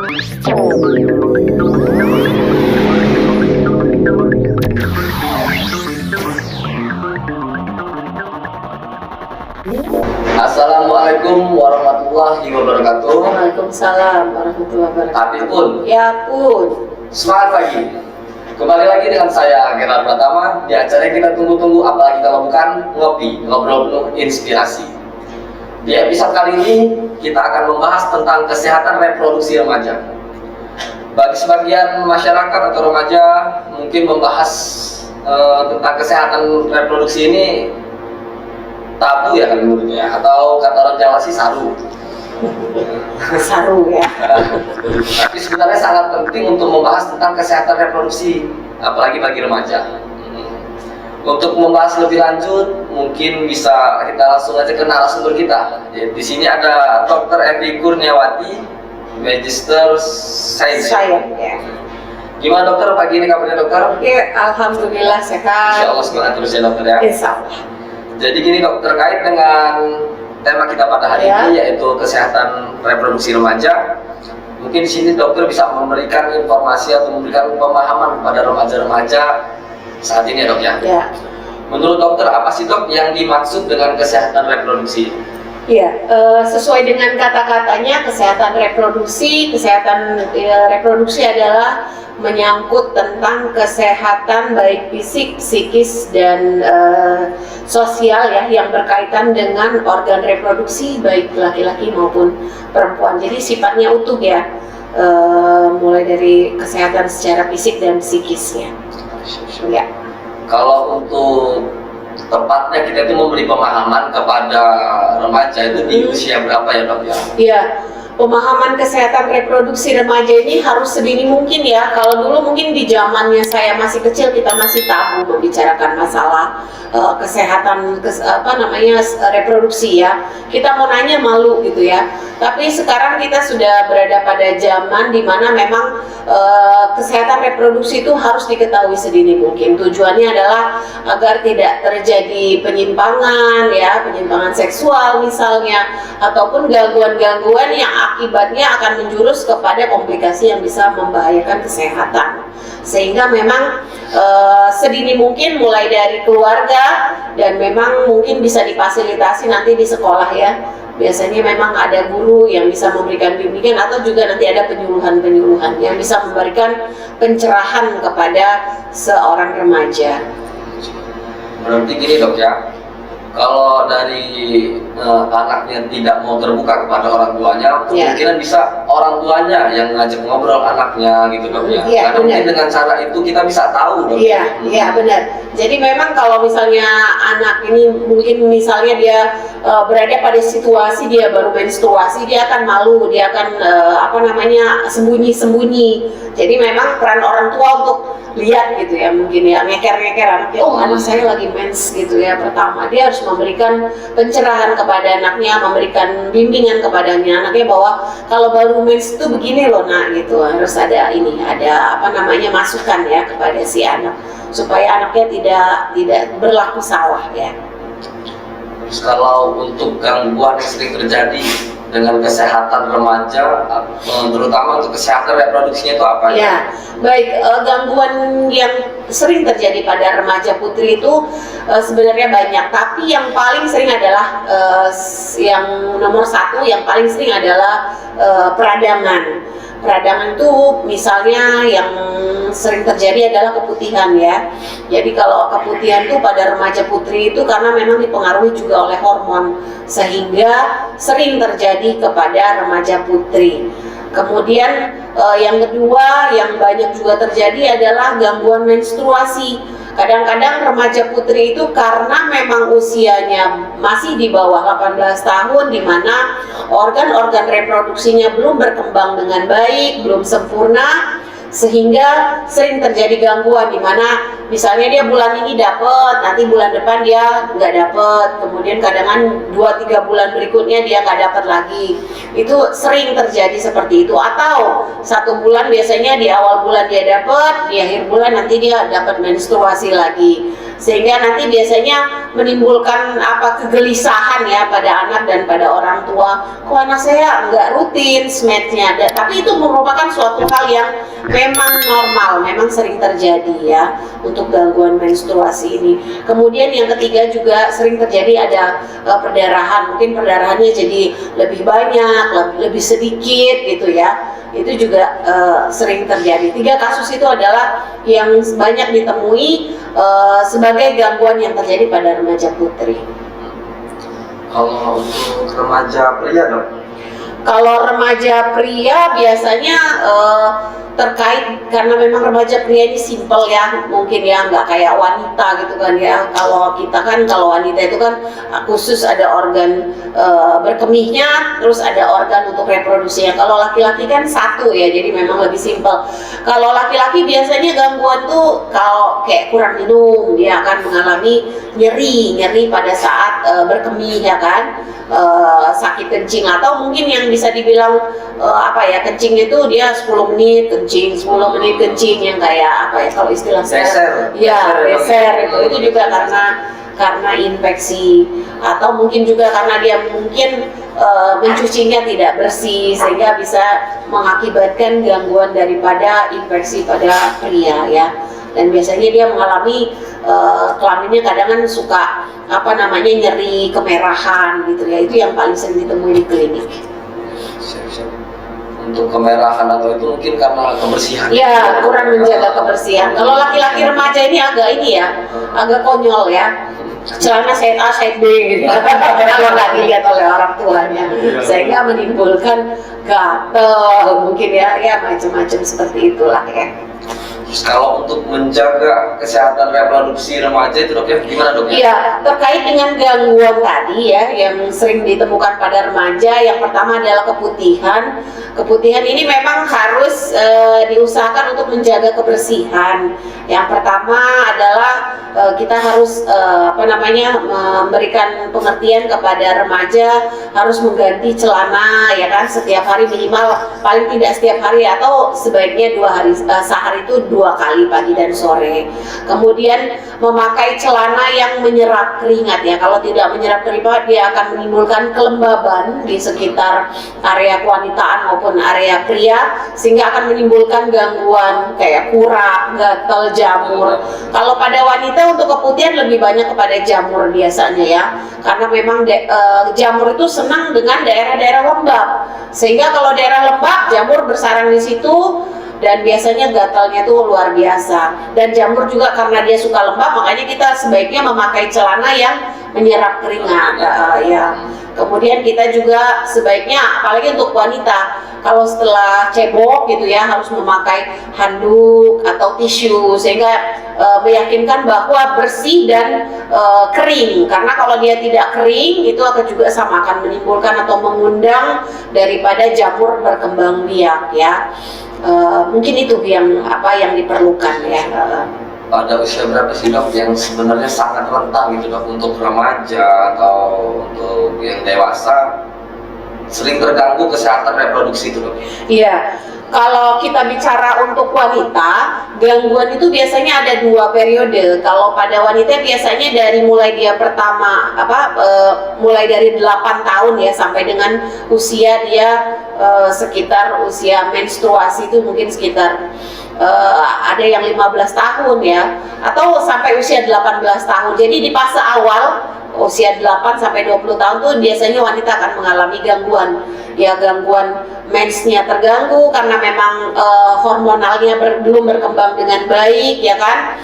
Assalamualaikum warahmatullahi wabarakatuh. Waalaikumsalam warahmatullahi wabarakatuh. Tapi pun, Ya pun. semangat pagi. Kembali lagi dengan saya Gerard Pratama di acara yang kita tunggu-tunggu, apalagi kalau bukan ngopi, ngobrol penuh inspirasi. Di episode kali ini kita akan membahas tentang kesehatan reproduksi remaja. Bagi sebagian masyarakat atau remaja mungkin membahas tentang kesehatan reproduksi ini tabu ya kan menurutnya, atau kata orang Jawa sih saru. Saru ya. Tapi sebenarnya sangat penting untuk membahas tentang kesehatan reproduksi, apalagi bagi remaja. Untuk membahas lebih lanjut, mungkin bisa kita langsung aja ke narasumber kita. Di sini ada Dr. Evi Kurniawati, Magister Sains. Saya ya. Gimana dokter pagi ini kabarnya dokter? Oke, alhamdulillah sehat. Insya Allah semangat terus ya dokter ya. Insya Allah. Jadi gini dok, terkait dengan tema kita pada hari Ya. ini, yaitu kesehatan reproduksi remaja. Mungkin di sini dokter bisa memberikan informasi atau memberikan pemahaman kepada remaja-remaja saat ini ya dok ya. Ya. Menurut dokter, apa sih dok yang dimaksud dengan kesehatan reproduksi? Ya, sesuai dengan kata-katanya, kesehatan reproduksi adalah menyangkut tentang kesehatan baik fisik, psikis, dan sosial ya, yang berkaitan dengan organ reproduksi baik laki-laki maupun perempuan. Jadi sifatnya utuh ya, mulai dari kesehatan secara fisik dan psikis ya. Ya. Kalau untuk tepatnya kita itu memberi pemahaman kepada remaja itu di usia berapa ya dok ya? Iya, pemahaman kesehatan reproduksi remaja ini harus sedini mungkin ya. Kalau dulu mungkin di zamannya saya masih kecil, kita masih tabu membicarakan masalah kesehatan reproduksi ya. Kita mau nanya malu gitu ya. Tapi sekarang kita sudah berada pada zaman di mana memang kesehatan reproduksi itu harus diketahui sedini mungkin. Tujuannya adalah agar tidak terjadi penyimpangan ya, penyimpangan seksual misalnya, ataupun gangguan-gangguan yang akibatnya akan menjurus kepada komplikasi yang bisa membahayakan kesehatan. Sehingga memang sedini mungkin mulai dari keluarga, dan memang mungkin bisa difasilitasi nanti di sekolah ya. Biasanya memang ada guru yang bisa memberikan bimbingan, atau juga nanti ada penyuluhan-penyuluhan yang bisa memberikan pencerahan kepada seorang remaja. Berarti gini dok ya, kalau dari anaknya tidak mau terbuka kepada orang tuanya, kemungkinan bisa orang tuanya yang ngajak ngobrol anaknya gitu dok ya. Iya, karena mungkin dengan cara itu kita bisa tahu dok. Iya benar. Jadi memang kalau misalnya anak ini mungkin misalnya dia berada pada situasi dia baru menstruasi, dia akan malu, dia akan sembunyi-sembunyi. Jadi memang peran orang tua untuk lihat gitu ya, mungkin ya, ngeker-ngeker anaknya, oh anak saya lagi mens gitu ya. Pertama dia harus memberikan pencerahan kepada anaknya, memberikan bimbingan kepada anaknya bahwa kalau baru mens itu begini loh nak gitu. Harus ada masukan ya kepada si anak supaya anaknya tidak berlaku salah ya. Terus kalau untuk gangguan yang sering terjadi dengan kesehatan remaja, terutama untuk kesehatan reproduksinya itu apa ya? Ya, baik, gangguan yang sering terjadi pada remaja putri itu sebenarnya banyak, tapi yang paling sering adalah yang nomor satu, yang paling sering adalah peradangan. Peradangan itu misalnya yang sering terjadi adalah keputihan ya. Jadi kalau keputihan itu pada remaja putri itu karena memang dipengaruhi juga oleh hormon, sehingga sering terjadi kepada remaja putri. Kemudian yang kedua yang banyak juga terjadi adalah gangguan menstruasi. Kadang-kadang remaja putri itu karena memang usianya masih di bawah 18 tahun, di mana organ-organ reproduksinya belum berkembang dengan baik, belum sempurna, sehingga sering terjadi gangguan di mana misalnya dia bulan ini dapat, nanti bulan depan dia nggak dapat, kemudian kadang 2-3 bulan berikutnya dia nggak dapat lagi. Itu sering terjadi seperti itu. Atau 1 bulan biasanya di awal bulan dia dapat, di akhir bulan nanti dia dapat menstruasi lagi. sehingga nanti biasanya menimbulkan kegelisahan ya pada anak dan pada orang tua. Kok anak saya nggak rutin SMED-nya, tapi itu merupakan suatu hal yang memang normal, memang sering terjadi ya untuk gangguan menstruasi ini. Kemudian yang ketiga juga sering terjadi ada perdarahan, mungkin perdarahannya jadi lebih banyak, lebih sedikit gitu ya. Itu juga sering terjadi. 3 kasus itu adalah yang banyak ditemui sebagai gangguan yang terjadi pada remaja putri. Kalau untuk remaja pria dok? Kalau remaja pria biasanya terkait karena memang remaja pria ini simpel ya, mungkin ya nggak kayak wanita gitu kan ya. Kalau kita kan, kalau wanita itu kan khusus ada organ berkemihnya, terus ada organ untuk reproduksinya. Kalau laki-laki kan satu ya, jadi memang lebih simpel. Kalau laki-laki biasanya gangguan tuh kalau kayak kurang minum, dia akan mengalami nyeri pada saat berkemih ya kan. Sakit kencing, atau mungkin yang bisa dibilang kencingnya itu dia 10 menit kencing, 10 menit kencing yang kayak kalau istilah saya beser itu juga karena infeksi, atau mungkin juga karena dia mungkin mencucinya tidak bersih sehingga bisa mengakibatkan gangguan daripada infeksi pada pria ya. Dan biasanya dia mengalami kelaminnya kadang kan suka nyeri, kemerahan gitu ya. Itu yang paling sering ditemui di klinik. Untuk kemerahan atau itu mungkin karena kebersihan. Ya, kurang menjaga kebersihan. Kalau laki-laki remaja ini agak konyol ya. Celana set A, set B gitu. Kalau nggak dilihat oleh orang tuanya, sehingga menimbulkan gatel mungkin ya macam-macam seperti itulah ya. Terus kalau untuk menjaga kesehatan reproduksi remaja itu dok ya, gimana dok? Iya, terkait dengan gangguan tadi ya yang sering ditemukan pada remaja, yang pertama adalah keputihan. Keputihan ini memang harus diusahakan untuk menjaga kebersihan. Yang pertama adalah kita harus memberikan pengertian kepada remaja harus mengganti celana ya kan setiap hari, minimal paling tidak setiap hari, atau sebaiknya sehari itu 2 kali, pagi dan sore. Kemudian memakai celana yang menyerap keringat ya. Kalau tidak menyerap keringat, dia akan menimbulkan kelembaban di sekitar area kewanitaan maupun area pria, sehingga akan menimbulkan gangguan kayak kurak, gatal, jamur. Kalau pada wanita untuk keputihan lebih banyak kepada jamur biasanya ya, karena memang jamur itu senang dengan daerah-daerah lembab, sehingga kalau daerah lembab jamur bersarang di situ. Dan biasanya gatalnya tuh luar biasa. Dan jamur juga karena dia suka lembab, makanya kita sebaiknya memakai celana yang menyerap keringat ya. Kemudian kita juga sebaiknya, apalagi untuk wanita, kalau setelah cebok gitu ya, harus memakai handuk atau tisu sehingga meyakinkan bahwa bersih dan kering. Karena kalau dia tidak kering, itu akan juga akan menimbulkan atau mengundang daripada jamur berkembang biak ya. Mungkin itu yang diperlukan ya. Pada usia berapa sih dok yang sebenarnya sangat rentan gitu dok, untuk remaja atau untuk yang dewasa sering terganggu kesehatan reproduksi itu dok? Iya, kalau kita bicara untuk wanita, gangguan itu biasanya ada 2 periode. Kalau pada wanita biasanya dari mulai dia pertama mulai dari 8 tahun ya sampai dengan usia dia sekitar usia menstruasi itu mungkin sekitar ada yang 15 tahun ya, atau sampai usia 18 tahun. Jadi di fase awal usia 8 sampai 20 tahun tuh biasanya wanita akan mengalami gangguan mensnya terganggu karena memang hormonalnya belum berkembang dengan baik ya kan.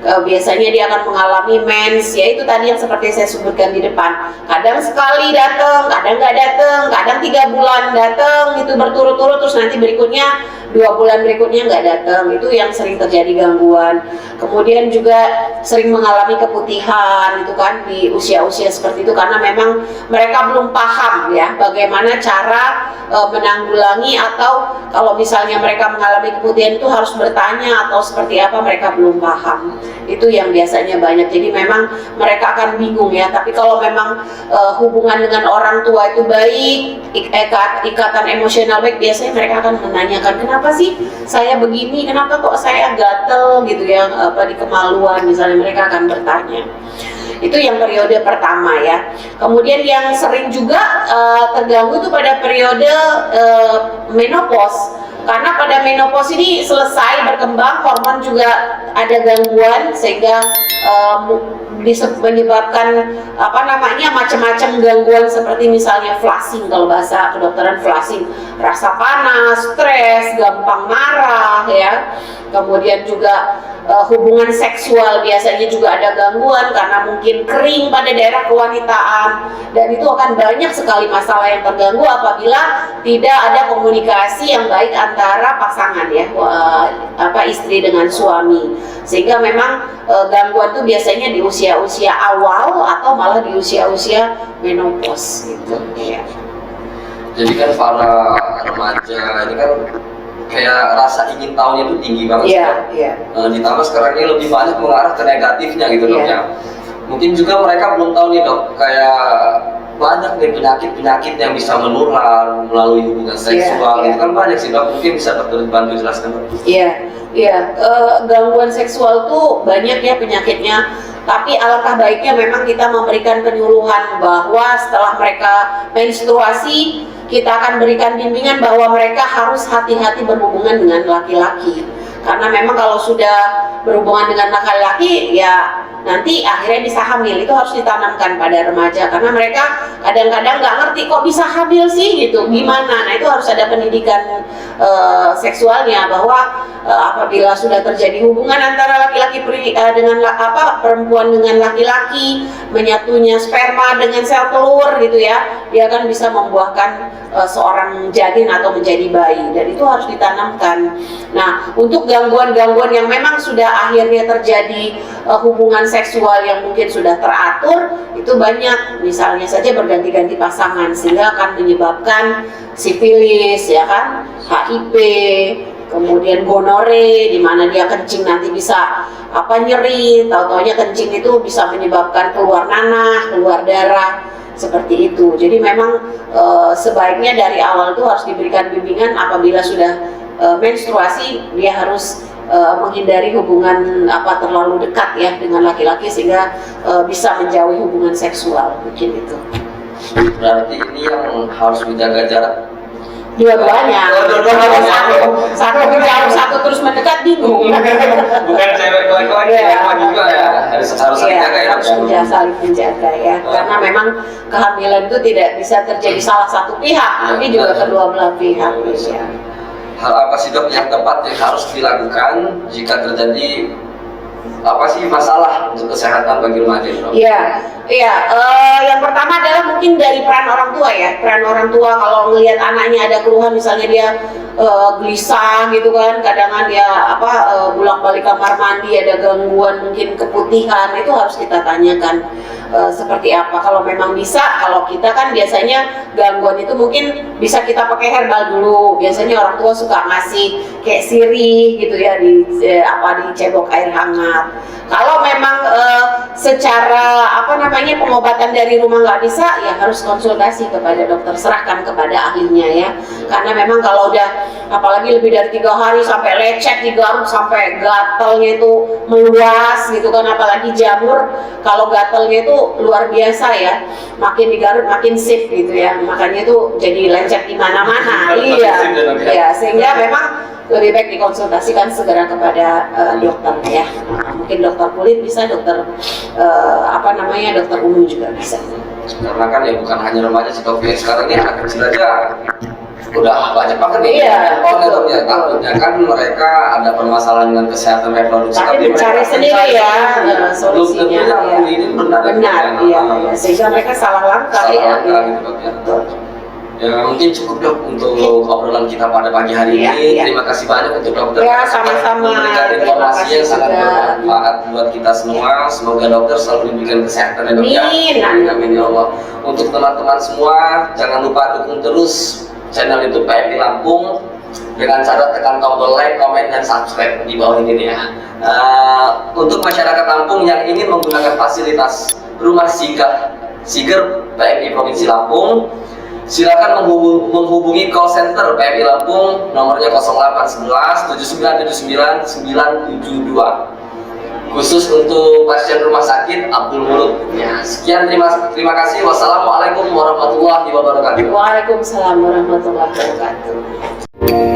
Biasanya dia akan mengalami mens, ya itu tadi yang seperti saya sebutkan di depan. Kadang sekali datang, kadang nggak datang, kadang 3 bulan datang itu berturut-turut, terus nanti berikutnya 2 bulan berikutnya nggak datang. Itu yang sering terjadi gangguan. Kemudian juga sering mengalami keputihan itu kan di usia-usia seperti itu karena memang mereka belum paham ya bagaimana cara menanggulangi, atau kalau misalnya mereka mengalami keputihan itu harus bertanya atau seperti apa, mereka belum paham. Itu yang biasanya banyak. Jadi memang mereka akan bingung ya. Tapi kalau memang hubungan dengan orang tua itu baik, ikatan emosional baik, biasanya mereka akan menanyakan kenapa sih saya begini, kenapa kok saya gatel gitu ya, di kemaluan misalnya, mereka akan bertanya. Itu yang periode pertama ya. Kemudian yang sering juga terganggu itu pada periode menopause. Karena pada menopause ini selesai berkembang, hormon juga ada gangguan sehingga menyebabkan macam-macam gangguan seperti misalnya flushing, kalau bahasa kedokteran flushing, rasa panas, stres, gampang marah ya. Kemudian juga hubungan seksual biasanya juga ada gangguan karena mungkin kering pada daerah kewanitaan, dan itu akan banyak sekali masalah yang terganggu apabila tidak ada komunikasi yang baik antara pasangan ya, istri dengan suami, sehingga memang gangguan itu biasanya di usia-usia awal atau malah di usia-usia menopause gitu ya. Jadi kan para remaja ini kan kayak rasa ingin tahunya itu tinggi banget. Iya. Ditambah sekarang ini lebih banyak mengarah ke negatifnya gitu dok ya. Mungkin juga mereka belum tahu nih dok, kayak banyak nih penyakit yang bisa menular melalui hubungan seksual. Itu kan banyak sih dok, mungkin bisa dokter bantu jelaskan dok. Iya, gangguan seksual tuh banyak ya penyakitnya. Tapi alangkah baiknya memang kita memberikan penyuluhan bahwa setelah mereka menstruasi, kita akan berikan bimbingan bahwa mereka harus hati-hati berhubungan dengan laki-laki. Karena memang kalau sudah berhubungan dengan laki-laki ya nanti akhirnya bisa hamil. Itu harus ditanamkan pada remaja, karena mereka kadang-kadang nggak ngerti kok bisa hamil sih gitu, gimana. Nah itu harus ada pendidikan seksualnya, bahwa apabila sudah terjadi hubungan antara laki-laki dengan perempuan dengan laki-laki, menyatunya sperma dengan sel telur gitu ya, dia akan bisa membuahkan seorang janin atau menjadi bayi, dan itu harus ditanamkan. Nah untuk gangguan-gangguan yang memang sudah akhirnya terjadi hubungan seksual yang mungkin sudah teratur, itu banyak, misalnya saja berganti-ganti pasangan sehingga akan menyebabkan sifilis ya kan, HIV, kemudian gonore di mana dia kencing nanti bisa nyeri, tahu-taunya kencing itu bisa menyebabkan keluar nanah, keluar darah seperti itu. Jadi memang sebaiknya dari awal itu harus diberikan bimbingan apabila sudah menstruasi, dia harus menghindari hubungan terlalu dekat ya dengan laki-laki sehingga bisa menjauhi hubungan seksual, mungkin itu. Berarti ini yang harus menjaga jarak. Dua-duanya. Satu menjauh, satu terus mendekat, bingung. Bukan cewek laki-laki, cewek juga ya. Harus saling jaga ya. Harus saling menjaga ya. Karena memang kehamilan itu tidak bisa terjadi salah satu pihak, tapi juga kedua belah pihak. Ya. Hal apa sih dok yang tepat yang harus dilakukan jika terjadi masalah untuk kesehatan bagi remaja dok? Yang pertama adalah mungkin dari peran orang tua ya. Peran orang tua kalau melihat anaknya ada keluhan, misalnya dia gelisah gitu kan, kadang dia bolak-balik kamar mandi, ada gangguan mungkin keputihan, itu harus kita tanyakan seperti apa. Kalau memang bisa, kalau kita kan biasanya gangguan itu mungkin bisa kita pakai herbal dulu. Biasanya orang tua suka ngasih kayak sirih gitu ya, dicebok air hangat. Kalau memang secara pengobatan dari rumah nggak bisa, ya harus konsultasi kepada dokter, serahkan kepada ahlinya ya. Karena memang kalau udah apalagi lebih dari 3 hari sampai lecet, digaruk sampai gatalnya itu meluas gitu kan, apalagi jamur, kalau gatalnya itu luar biasa ya, makin digaruk makin sip gitu ya, makanya itu jadi lecet di mana-mana. Iya, sehingga memang lebih baik dikonsultasikan segera kepada dokter ya. Mungkin dokter kulit bisa, dokter dokter umum juga bisa. Karena kan ya bukan hanya remaja sih dok, sekarang ini anak kecil aja udah banyak banget nih handphone ya, takutnya kan mereka ada permasalahan dengan kesehatan reproduksi, tapi mencari sendiri ya solusinya. Benar, iya, sehingga mereka salah langkah ya. Ya mungkin cukup dok untuk obrolan kita pada pagi hari ini. Terima kasih banyak untuk dokter. Ya, sama-sama. Memberikan informasi yang sangat bermanfaat buat kita semua. Semoga dokter selalu diberikan kesehatan ya dok ya. Amin ya Allah. Untuk teman-teman semua, jangan lupa dukung terus channel YouTube PMI Lampung dengan cara tekan tombol like, comment, dan subscribe di bawah ini nih ya. Untuk masyarakat Lampung yang ingin menggunakan fasilitas rumah singgah Siger PMI Provinsi Lampung, silakan menghubungi call center PMI Lampung, nomornya 0811 7979 972. Khusus untuk pasien rumah sakit Abdul Muluk. Ya, sekian, terima kasih. Wassalamualaikum warahmatullahi wabarakatuh. Waalaikumsalam warahmatullahi wabarakatuh.